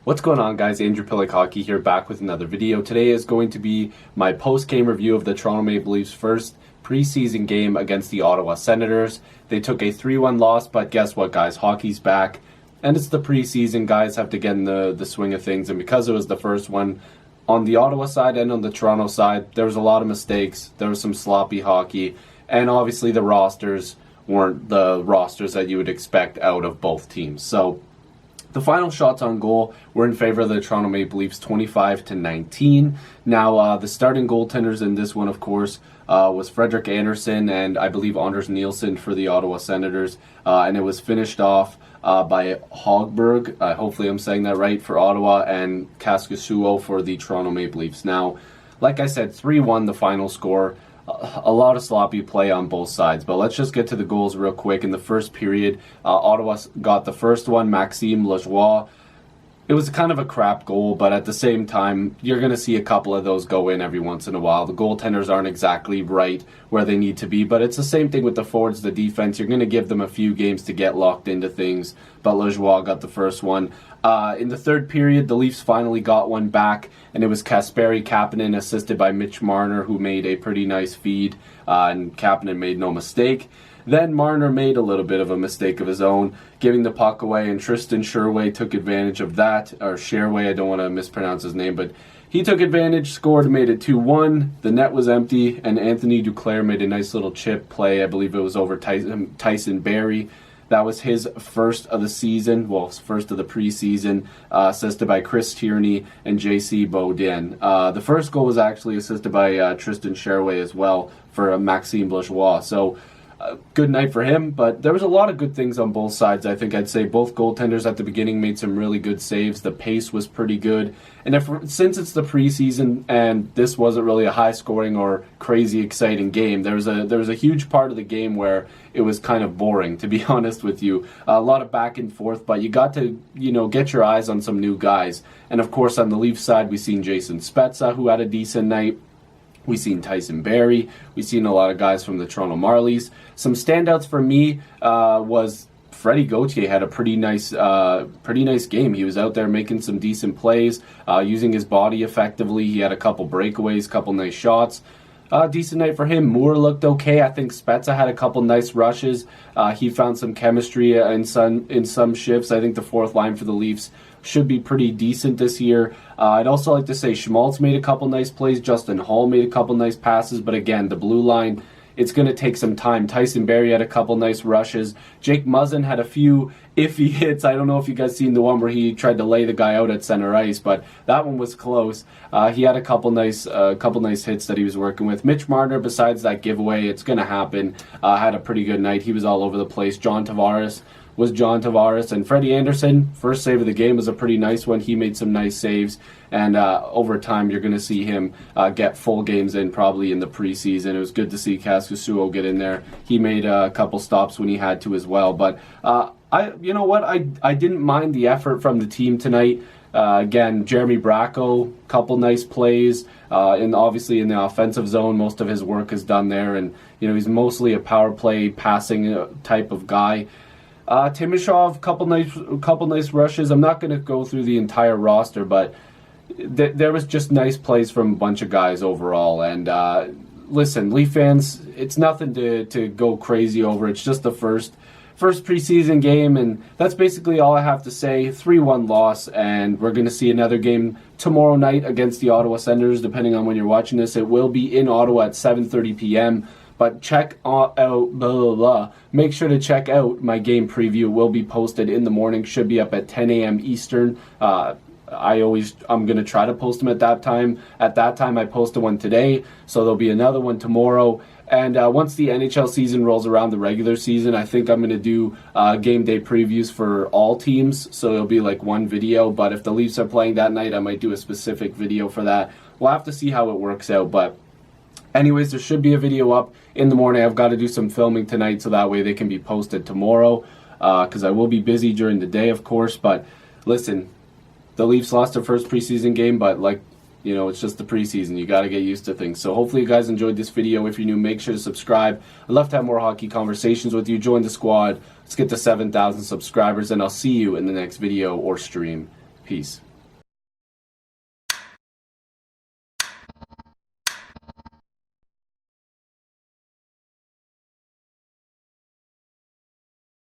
What's going on, guys? Andrew Piluk Hockey here, back with another video. Today is going to be my post-game review of the Toronto Maple Leafs' first preseason game against the Ottawa Senators. They took a 3-1 loss, but guess what, guys? Hockey's back, and it's the preseason. Guys have to get in the swing of things, and because it was the first one on the Ottawa side and on the Toronto side, there was a lot of mistakes. There was some sloppy hockey, and obviously the rosters weren't the rosters that you would expect out of both teams. So the final shots on goal were in favor of the Toronto Maple Leafs, 25-19. Now, the starting goaltenders in this one, of course, was Frederik Andersen and I believe Anders Nielsen for the Ottawa Senators. And it was finished off by Hogberg, hopefully I'm saying that right, for Ottawa, and Kaskisuo for the Toronto Maple Leafs. Now, like I said, 3-1 the final score. A lot of sloppy play on both sides, but let's just get to the goals real quick. In the first period, Ottawa got the first one, Maxime Lajoie. It was kind of a crap goal, but at the same time, you're going to see a couple of those go in every once in a while. The goaltenders aren't exactly right where they need to be, but it's the same thing with the forwards, the defense. You're going to give them a few games to get locked into things, but Lajoie got the first one. In the third period, the Leafs finally got one back, and it was Kasperi Kapanen assisted by Mitch Marner, who made a pretty nice feed, and Kapanen made no mistake. Then Marner made a little bit of a mistake of his own, giving the puck away, and Tristan Sherway took advantage of that, or Sherway, I don't want to mispronounce his name, but he took advantage, scored, made it 2-1. The net was empty, and Anthony Duclair made a nice little chip play. I believe it was over Tyson Barrie. That was his first of the season, well, first of the preseason, assisted by Chris Tierney and J.C. Beaudin. The first goal was actually assisted by Tristan Sherway as well for Maxime Lajoie. So, good night for him, but there was a lot of good things on both sides. I think I'd say both goaltenders at the beginning made some really good saves. The pace was pretty good, and since it's the preseason and this wasn't really a high-scoring or crazy exciting game, there was a huge part of the game where it was kind of boring, to be honest with you. A lot of back and forth, but you got to get your eyes on some new guys. And of course, on the Leafs side, we've seen Jason Spezza, who had a decent night. We've seen Tyson Barrie. We've seen a lot of guys from the Toronto Marlies. Some standouts for me was Freddie Gauthier had a pretty nice game. He was out there making some decent plays, using his body effectively. He had a couple breakaways, couple nice shots. Decent night for him. Moore looked okay. I think Spezza had a couple nice rushes. He found some chemistry in some shifts. I think the fourth line for the Leafs should be pretty decent this year. I'd also like to say Schmaltz made a couple nice plays. Justin Hall made a couple nice passes. But again, the blue line, it's going to take some time. Tyson Barrie had a couple nice rushes. Jake Muzzin had a few iffy hits. I don't know if you guys seen the one where he tried to lay the guy out at center ice, but that one was close. He had a couple nice hits that he was working with. Mitch Marner, besides that giveaway, it's going to happen, had a pretty good night. He was all over the place. John Tavares, and Freddie Andersen, first save of the game, was a pretty nice one. He made some nice saves, and over time you're going to see him get full games in probably in the preseason. It was good to see Kaskisuo get in there. He made a couple stops when he had to as well, but I didn't mind the effort from the team tonight. Again, Jeremy Bracco, couple nice plays, and obviously in the offensive zone, most of his work is done there, and he's mostly a power play passing type of guy. Timashov, couple nice rushes. I'm not going to go through the entire roster, but there was just nice plays from a bunch of guys overall. And listen, Leaf fans, it's nothing to go crazy over. It's just the first preseason game, and that's basically all I have to say. 3-1 loss, and we're going to see another game tomorrow night against the Ottawa Senators, depending on when you're watching this. It will be in Ottawa at 7:30 p.m., but check out, make sure to check out my game preview. It will be posted in the morning, should be up at 10 a.m. Eastern. I'm going to try to post them at that time. At that time, I posted one today, so there'll be another one tomorrow. And once the NHL season rolls around, the regular season, I think I'm going to do game day previews for all teams. So it'll be like one video. But if the Leafs are playing that night, I might do a specific video for that. We'll have to see how it works out. But anyways, there should be a video up in the morning. I've got to do some filming tonight so that way they can be posted tomorrow, because I will be busy during the day, of course. But listen, the Leafs lost their first preseason game, but it's just the preseason. You got to get used to things. So hopefully you guys enjoyed this video. If you're new, make sure to subscribe. I'd love to have more hockey conversations with you. Join the squad. Let's get to 7,000 subscribers, and I'll see you in the next video or stream. Peace.